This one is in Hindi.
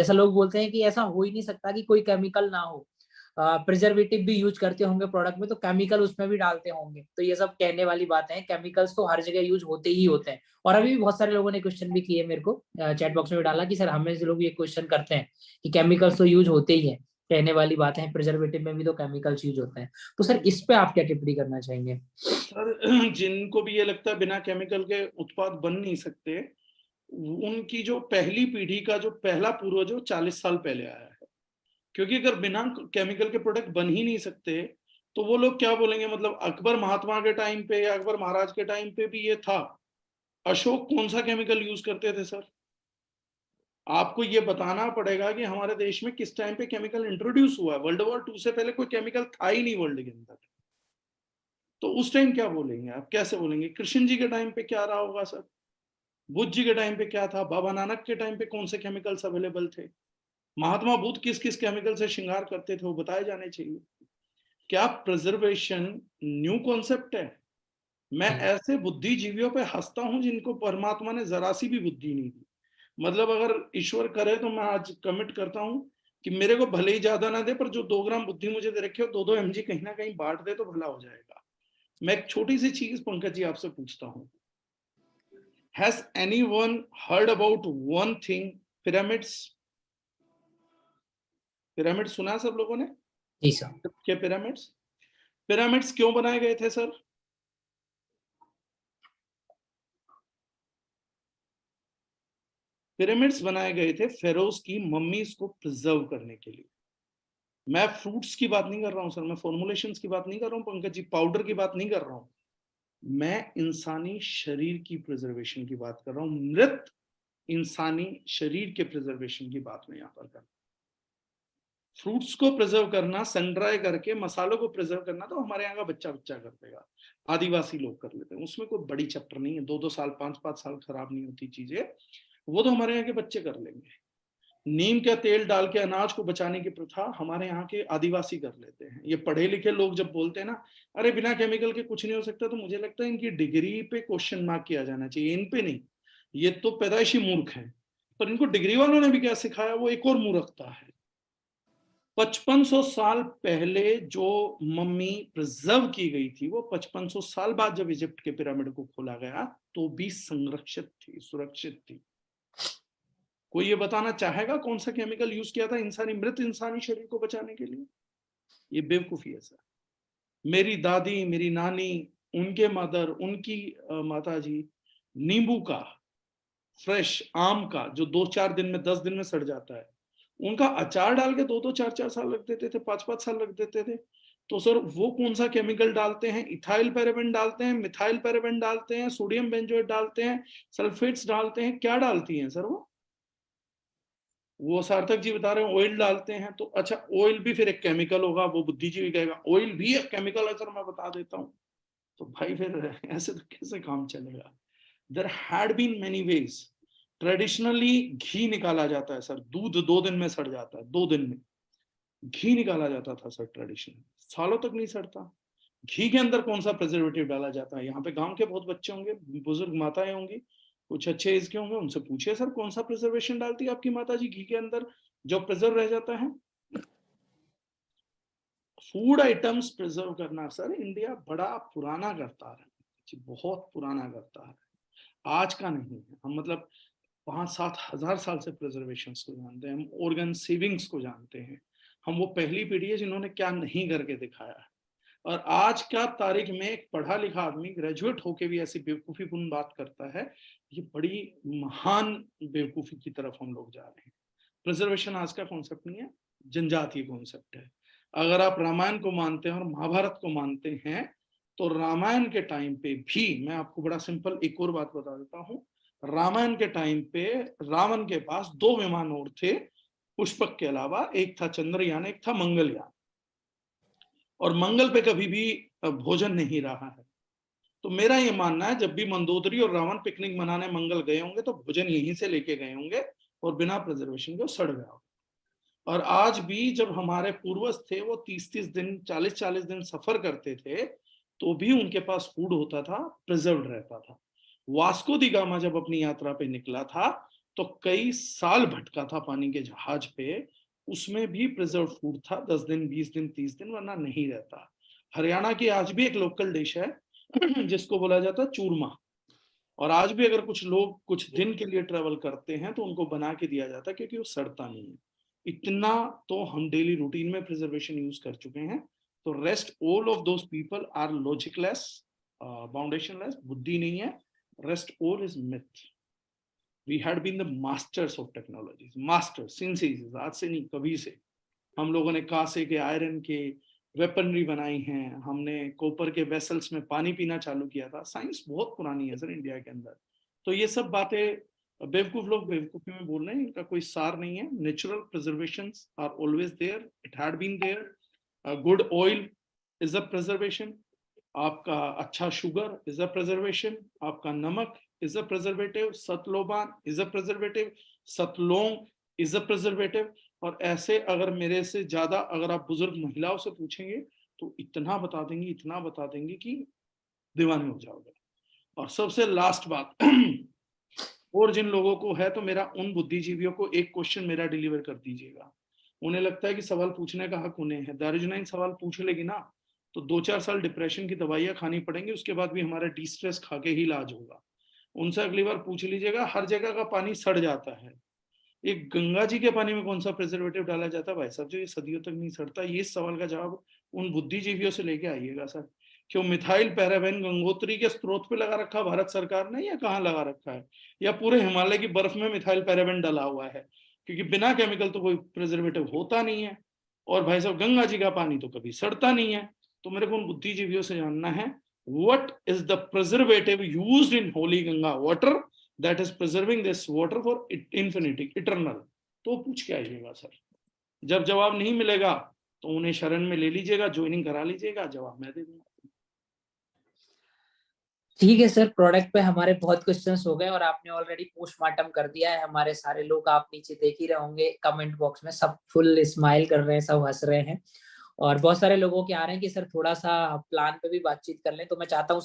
जैसा लोग बोलते हैं कि ऐसा हो ही नहीं सकता कि कोई केमिकल ना हो, प्रिजर्वेटिव भी यूज करते होंगे प्रोडक्ट में तो केमिकल उसमें भी डालते होंगे, तो ये सब कहने वाली बातें हैं। केमिकल्स तो हर जगह यूज होते ही होते हैं। और अभी भी बहुत सारे लोगों ने क्वेश्चन भी किए मेरे को, चैट बॉक्स में भी डाला कि सर हमें से लोग ये क्वेश्चन करते हैं कि केमिकल्स तो यूज होते ही है, कहने वाली बातें हैं, प्रिजर्वेटिव में भी तो केमिकल्स यूज होते हैं। तो सर इस पे आप क्या टिप्पणी करना चाहेंगे? सर जिनको भी ये लगता है बिना केमिकल के उत्पाद बन नहीं सकते, उनकी जो पहली पीढ़ी का जो पहला पूर्वज वो 40 साल पहले आया है। क्योंकि अगर बिना केमिकल के प्रोडक्ट बन ही नहीं सकते तो वो लोग क्या बोलेंगे, मतलब अकबर महात्मा के टाइम पे या अकबर महाराज के टाइम पे भी ये था। अशोक कौन सा केमिकल यूज करते थे सर? आपको ये बताना पड़ेगा कि हमारे देश में किस टाइम पे केमिकल इंट्रोड्यूस हुआ है। वर्ल्ड वॉर 2 से पहले कोई केमिकल था ही नहीं वर्ल्ड के अंदर। तो उस टाइम क्या बोलेंगे आप, कैसे बोलेंगे? कृष्ण जी के टाइम पे क्या रहा होगा सर? बुद्ध जी के टाइम पे क्या था? बाबा नानक के टाइम पे कौन से केमिकल्स अवेलेबल थे? महात्मा बुद्ध किस किस केमिकल से श्रृंगार करते थे वो बताए जाने चाहिए। क्या प्रिजर्वेशन न्यू कॉन्सेप्ट है? मैं ऐसे बुद्धिजीवियों पे हंसता हूं जिनको परमात्मा ने जरा सी भी बुद्धि नहीं दी। मतलब अगर ईश्वर करे तो मैं आज कमिट करता हूं कि मेरे को भले ही ज्यादा ना दे, पर जो 2 ग्राम बुद्धि मुझे दे रखे हो, 2-2 mg कहीं ना कहीं बांट दे तो भला हो जाएगा। मैं एक छोटी सी चीज पंकज जी आपसे पूछता हूं, has anyone heard about one thing, pyramids? Pyramid सुना है सब लोगों ने? जी सर। क्या पिरामिड्स? पिरामिड्स क्यों बनाए गए थे सर? पिरामिड्स बनाए गए थे फेरोज की मम्मीज को प्रिजर्व करने के लिए। मैं फ्रूट्स की बात नहीं कर रहा हूं सर, मैं फॉर्मुलेशंस की बात नहीं कर रहा हूं पंकज जी, पाउडर की बात नहीं कर रहा हूं। मैं इंसानी शरीर की प्रिजर्वेशन की बात कर रहा हूं, मृत इंसानी शरीर के प्रिजर्वेशन की बात मैं यहां पर कर रहा हूं। फ्रूट्स को प्रिजर्व करना, सन ड्राई करके मसालों को प्रिजर्व करना तो हमारे यहाँ का बच्चा बच्चा कर देगा, आदिवासी लोग कर लेते हैं, उसमें कोई बड़ी चैप्टर नहीं है। 2-2 साल 5-5 साल खराब नहीं होती चीजें, वो तो हमारे यहाँ के बच्चे कर लेंगे। नीम का तेल डाल के अनाज को बचाने की प्रथा हमारे यहाँ के आदिवासी कर लेते हैं। ये पढ़े लिखे लोग जब बोलते हैं ना, अरे बिना केमिकल के कुछ नहीं हो सकता, तो मुझे लगता है इनकी डिग्री पे क्वेश्चन मार्क किया जाना चाहिए, इन पे नहीं। ये तो पैदाइशी मूर्ख हैं, पर इनको डिग्री वालों ने भी क्या सिखाया, वो एक और मूर्खता है। 5500 साल पहले जो मम्मी प्रिजर्व की गई थी, वो 5500 साल बाद जब इजिप्ट के पिरामिड को खोला गया तो भी संरक्षित थी, सुरक्षित थी। कोई ये बताना चाहेगा कौन सा केमिकल यूज किया था इंसानी, मृत इंसानी शरीर को बचाने के लिए? ये बेवकूफी है सर। मेरी दादी, मेरी नानी, उनके मदर, उनकी माता जी, नींबू का, फ्रेश आम का जो 2-4 दिन में 10 दिन में सड़ जाता है, उनका अचार डाल के 2-2 4-4 साल रख देते थे, 5-5 साल रख देते थे। तो सर वो कौन सा केमिकल डालते हैं? इथाइल पैराबेन डालते हैं, मिथाइल पैराबेन डालते हैं, सोडियम बेंजोएट डालते हैं, सल्फेट्स डालते हैं, क्या डालती हैं सर? वो सार्थक जी बता रहे हैं ऑयल डालते हैं। तो अच्छा, ऑयल भी फिर एक केमिकल होगा, वो बुद्धिजीवी कहेगा ऑयल भी एक केमिकल है सर, मैं बता देता हूँ। तो भाई फिर ऐसे तो कैसे काम चलेगा? There had been many ways. Traditionally घी निकाला जाता है सर, दूध 2 दिन में सड़ जाता है, 2 दिन में घी निकाला जाता था सर, ट्रेडिशनल सालों तक नहीं सड़ता। घी के अंदर कौन सा प्रिजर्वेटिव डाला जाता है? यहाँ पे गांव के बहुत बच्चे होंगे, बुजुर्ग माताएं होंगी, कुछ अच्छे एज के होंगे, उनसे पूछिए सर कौन सा प्रिजर्वेशन डालती है आपकी माता जी घी के अंदर जो प्रिजर्व रह जाता है? फूड आइटम्स प्रिजर्व करना सर इंडिया बड़ा पुराना करता है, बहुत पुराना करता है, आज का नहीं है। हम मतलब 5-7 हजार साल से प्रिजर्वेशन को जानते हैं, हम ऑर्गन सेविंग्स को जानते हैं। हम वो पहली पीढ़ी है जिन्होंने क्या नहीं करके दिखाया है। और आज का तारीख में एक पढ़ा लिखा आदमी ग्रेजुएट होके भी ऐसी बेवकूफीपूर्ण बात करता है, ये बड़ी महान बेवकूफी की तरफ हम लोग जा रहे हैं। प्रिजर्वेशन आज का कॉन्सेप्ट नहीं है, जनजातीय कॉन्सेप्ट है। अगर आप रामायण को मानते हैं और महाभारत को मानते हैं, तो रामायण के टाइम पे भी, मैं आपको बड़ा सिंपल एक और बात बता देता हूँ, रामायण के टाइम पे रावण के पास 2 विमान और थे पुष्पक के अलावा, एक था चंद्रयान, एक था मंगलयान, और मंगल पे कभी भी भोजन नहीं रहा है। तो मेरा ये मानना है जब भी मंदोदरी और रावण पिकनिक मनाने मंगल गए होंगे तो भोजन यहीं से लेके गए होंगे और बिना प्रिजर्वेशन के सड़ गया होगा। और आज भी जब हमारे पूर्वज थे वो 30-30 दिन 40-40 दिन सफर करते थे, तो भी उनके पास फूड होता था, प्रिजर्व्ड रहता था। वास्को दी गामा जब अपनी यात्रा पे निकला था तो कई साल भटका था पानी के जहाज पे, उसमें भी प्रिजर्व फूड था, 10 दिन 20 दिन 30 दिन, वरना नहीं रहता। हरियाणा की आज भी एक लोकल डिश है जिसको बोला जाता है चूरमा, और आज भी अगर कुछ लोग कुछ दिन के लिए ट्रेवल करते हैं तो उनको बना के दिया जाता है, क्योंकि वो सड़ता नहीं है। इतना तो हम डेली रूटीन में प्रिजर्वेशन यूज कर चुके हैं। तो rest all of those people are logicless, foundationless, बुद्धि नहीं है, rest all is myth. We had been the masters of technology, master since ages, आज से नहीं कभी से। हम लोगों ने कांसे के, आयरन के वेपनरी बनाई हैं, हमने कॉपर के वेसल्स में पानी पीना चालू किया था। साइंस बहुत पुरानी है सर इंडिया के अंदर। तो ये सब बातें बेवकूफ लोग बेवकूफी में बोल रहे हैं, इनका कोई सार नहीं है। Natural preservations are always there, it had been there. Good oil is a preservation, आपका अच्छा शुगर इज अ प्रिजर्वेशन, आपका नमक इज अ प्रिजर्वेटिव, सतलोबान इज अ प्रिजर्वेटिव, सतलोंग इज अ प्रिजर्वेटिव। और ऐसे अगर मेरे से ज्यादा अगर आप बुजुर्ग महिलाओं से पूछेंगे तो इतना बता देंगी, इतना बता देंगी कि दीवाने हो जाओगे। और सबसे लास्ट बात और जिन लोगों को है, तो मेरा उन बुद्धिजीवियों को एक क्वेश्चन मेरा डिलीवर कर दीजिएगा। उन्हें लगता है कि सवाल पूछने का हक उन्हें है। दारुजनाइन सवाल पूछ लेगी ना तो 2-4 साल डिप्रेशन की दवाइयां खानी पड़ेंगी, उसके बाद भी हमारा डिस्ट्रेस खा के ही इलाज होगा। उनसे अगली बार पूछ लीजिएगा, हर जगह का पानी सड़ जाता है, एक गंगा जी के पानी में कौन सा प्रिजर्वेटिव डाला जाता है भाई साहब जो ये सदियों तक नहीं सड़ता? ये सवाल का जवाब उन बुद्धिजीवियों से लेके आइएगा सर। क्यों मिथाइल पैराबेन गंगोत्री के स्रोत पे लगा रखा भारत सरकार ने, या कहाँ लगा रखा है, या पूरे हिमालय की बर्फ में मिथाइल पैराबेन डाला हुआ है? क्योंकि बिना केमिकल तो कोई प्रिजर्वेटिव होता नहीं है। और भाई साहब गंगा जी का पानी तो कभी सड़ता नहीं है। तो मेरे को उन बुद्धिजीवियों से जानना है, what is the preservative used in holy Ganga water that is preserving this water for infinity, eternal? तो पूछ के आइएगा सर। जब जवाब नहीं मिलेगा तो उन्हें शरण में ले लीजिएगा, ज्वाइनिंग करा लीजिएगा, जवाब मैं दे दूंगा। ठीक है सर, प्रोडक्ट पे हमारे बहुत क्वेश्चंस हो गए और आपने ऑलरेडी पोस्टमार्टम कर दिया है। हमारे सारे लोग, आप नीचे देख ही रहे होंगे कमेंट बॉक्स में, सब फुल स्माइल कर रहे हैं, सब हंस रहे हैं। और बहुत सारे लोगों के आ रहे हैं कि सर थोड़ा सा प्लान पे भी बातचीत कर लें, तो मैं चाहता हूँ